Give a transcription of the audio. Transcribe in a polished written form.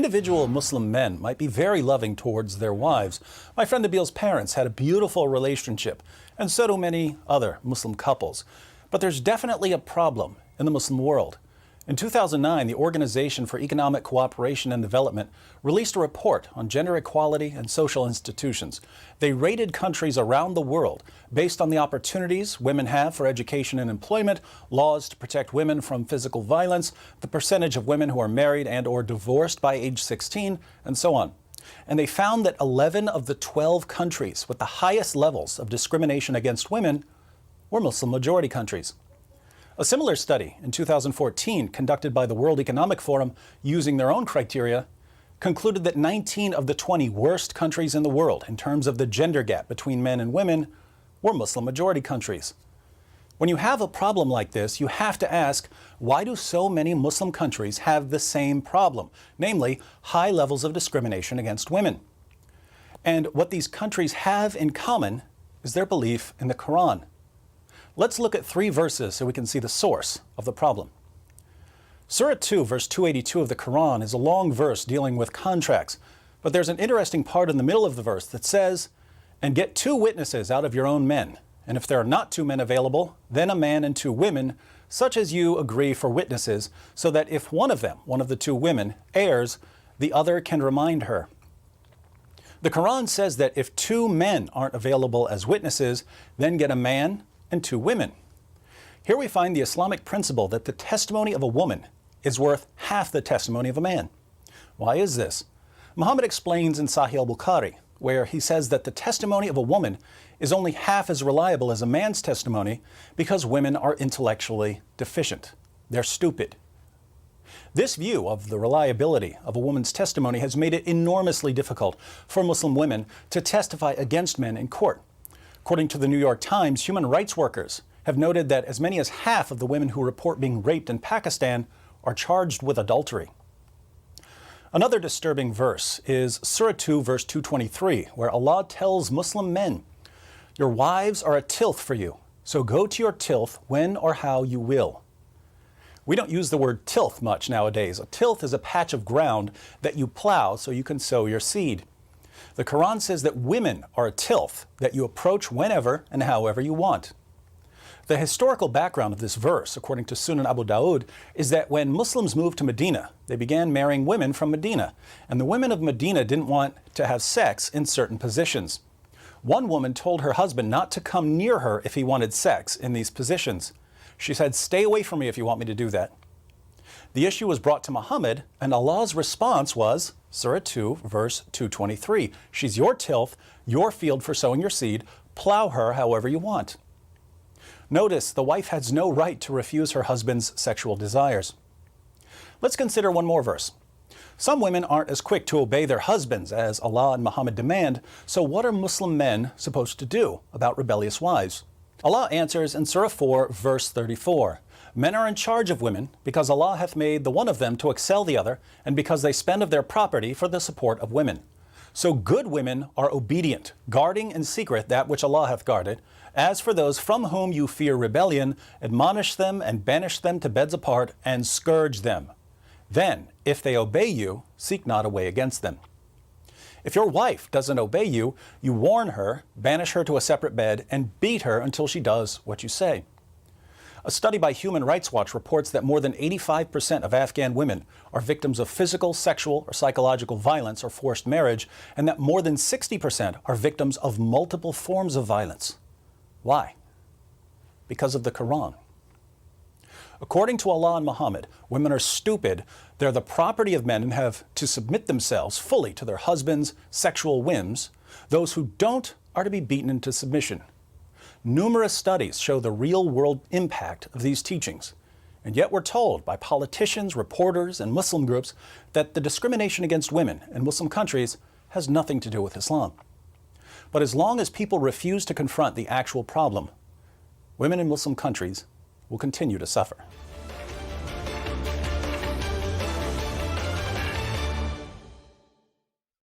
Individual Muslim men might be very loving towards their wives. My friend Nabil's parents had a beautiful relationship, and so do many other Muslim couples. But there's definitely a problem in the Muslim world. In 2009, the Organization for Economic Cooperation and Development released a report on gender equality and social institutions. They rated countries around the world based on the opportunities women have for education and employment, laws to protect women from physical violence, the percentage of women who are married and or divorced by age 16, and so on. And they found that 11 of the 12 countries with the highest levels of discrimination against women were Muslim-majority countries. A similar study in 2014, conducted by the World Economic Forum using their own criteria, concluded that 19 of the 20 worst countries in the world in terms of the gender gap between men and women were Muslim-majority countries. When you have a problem like this, you have to ask, why do so many Muslim countries have the same problem, namely high levels of discrimination against women? And what these countries have in common is their belief in the Quran. Let's look at 3 verses so we can see the source of the problem. Surah 2, verse 282 of the Quran is a long verse dealing with contracts, but there's an interesting part in the middle of the verse that says, "And get 2 witnesses out of your own men, and if there are not 2 men available, then a man and 2 women, such as you agree for witnesses, so that if one of them, one of the 2 women, errs, the other can remind her." The Quran says that if 2 men aren't available as witnesses, then get a man and 2 women. Here we find the Islamic principle that the testimony of a woman is worth half the testimony of a man. Why is this? Muhammad explains in Sahih al-Bukhari, where he says that the testimony of a woman is only half as reliable as a man's testimony because women are intellectually deficient. They're stupid. This view of the reliability of a woman's testimony has made it enormously difficult for Muslim women to testify against men in court. According to the New York Times, human rights workers have noted that as many as half of the women who report being raped in Pakistan are charged with adultery. Another disturbing verse is Surah 2, verse 223, where Allah tells Muslim men, "Your wives are a tilth for you, so go to your tilth when or how you will." We don't use the word tilth much nowadays. A tilth is a patch of ground that you plow so you can sow your seed. The Quran says that women are a tilth that you approach whenever and however you want. The historical background of this verse, according to Sunan Abu Dawud, is that when Muslims moved to Medina, they began marrying women from Medina, and the women of Medina didn't want to have sex in certain positions. One woman told her husband not to come near her if he wanted sex in these positions. She said, "Stay away from me if you want me to do that." The issue was brought to Muhammad, and Allah's response was Surah 2, verse 223. She's your tilth, your field for sowing your seed. Plow her however you want. Notice the wife has no right to refuse her husband's sexual desires. Let's consider one more verse. Some women aren't as quick to obey their husbands as Allah and Muhammad demand, so what are Muslim men supposed to do about rebellious wives? Allah answers in Surah 4, verse 34. Men are in charge of women because Allah hath made the one of them to excel the other, and because they spend of their property for the support of women. So good women are obedient, guarding in secret that which Allah hath guarded. As for those from whom you fear rebellion, admonish them and banish them to beds apart and scourge them. Then, if they obey you, seek not a way against them. If your wife doesn't obey you, you warn her, banish her to a separate bed, and beat her until she does what you say. A study by Human Rights Watch reports that more than 85% of Afghan women are victims of physical, sexual, or psychological violence or forced marriage, and that more than 60% are victims of multiple forms of violence. Why? Because of the Quran. According to Allah and Muhammad, women are stupid, they're the property of men and have to submit themselves fully to their husbands' sexual whims. Those who don't are to be beaten into submission. Numerous studies show the real-world impact of these teachings, and yet we're told by politicians, reporters, and Muslim groups that the discrimination against women in Muslim countries has nothing to do with Islam. But as long as people refuse to confront the actual problem, women in Muslim countries will continue to suffer.